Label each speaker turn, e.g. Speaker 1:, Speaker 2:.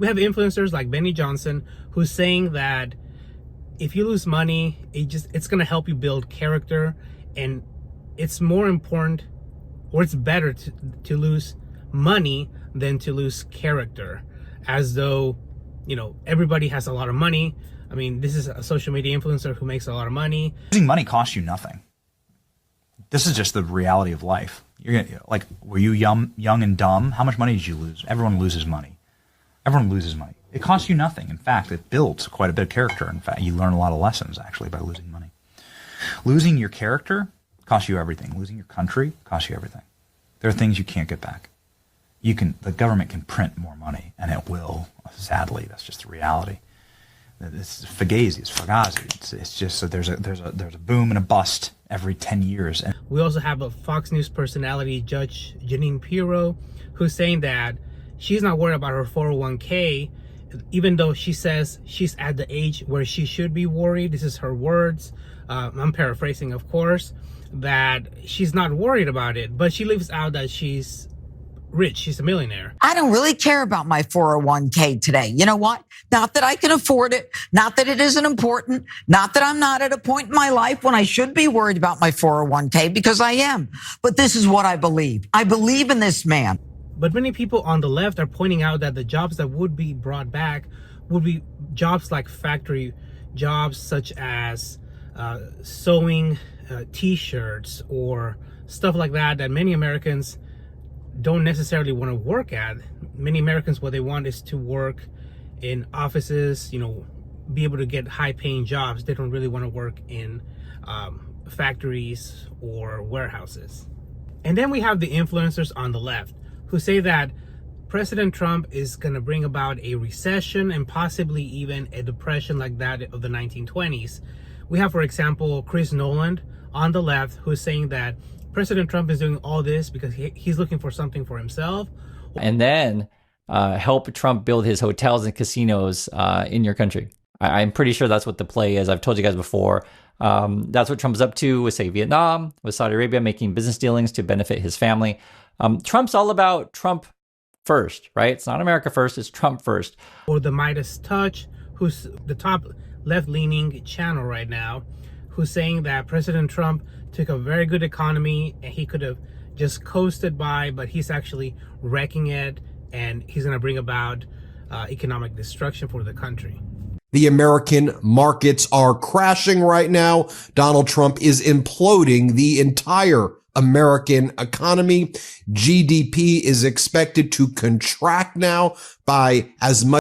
Speaker 1: We have influencers like Benny Johnson who's saying that if you lose money, it's going to help you build character, and it's more important, or it's better to lose money than to lose character, as though, you know, everybody has a lot of money. I mean, this is a social media influencer who makes a lot of money.
Speaker 2: Losing money costs you nothing. This is just the reality of life. You're gonna, like, were you young and dumb? How much money did you lose? Everyone loses money. Everyone loses money. It costs you nothing. In fact, it builds quite a bit of character. In fact, you learn a lot of lessons, actually, by losing money. Losing your character costs you everything. Losing your country costs you everything. There are things you can't get back. The government can print more money, and it will. Sadly, that's just the reality. It's fugazi. It's fugazi. It's just that there's a boom and a bust every 10 years. And
Speaker 1: we also have a Fox News personality, Judge Jeanine Pirro, who's saying that she's not worried about her 401k, even though she says she's at the age where she should be worried. This is her words. I'm paraphrasing, of course, that she's not worried about it, but she leaves out that she's rich. She's a millionaire.
Speaker 3: I don't really care about my 401k today. You know what? Not that I can afford it. Not that it isn't important. Not that I'm not at a point in my life when I should be worried about my 401k, because I am. But this is what I believe. I believe in this man.
Speaker 1: But many people on the left are pointing out that the jobs that would be brought back would be jobs like factory jobs, such as sewing t-shirts or stuff like that many Americans don't necessarily want to work at. Many Americans, what they want is to work in offices, you know, be able to get high-paying jobs. They don't really want to work in factories or warehouses. And then we have the influencers on the left who say that President Trump is going to bring about a recession and possibly even a depression like that of the 1920s. We have, for example, Chris Noland on the left who's saying that President Trump is doing all this because he's looking for something for himself.
Speaker 4: And then help Trump build his hotels and casinos in your country. I'm pretty sure that's what the play is. I've told you guys before. That's what Trump's up to with, say, Vietnam, with Saudi Arabia, making business dealings to benefit his family. Trump's all about Trump first, right? It's not America first, it's Trump first.
Speaker 1: Or the MeidasTouch, who's the top left-leaning channel right now, who's saying that President Trump took a very good economy and he could have just coasted by, but he's actually wrecking it, and he's going to bring about economic destruction for the country.
Speaker 5: The American markets are crashing right now. Donald Trump is imploding the entire American economy. GDP is expected to contract now by as much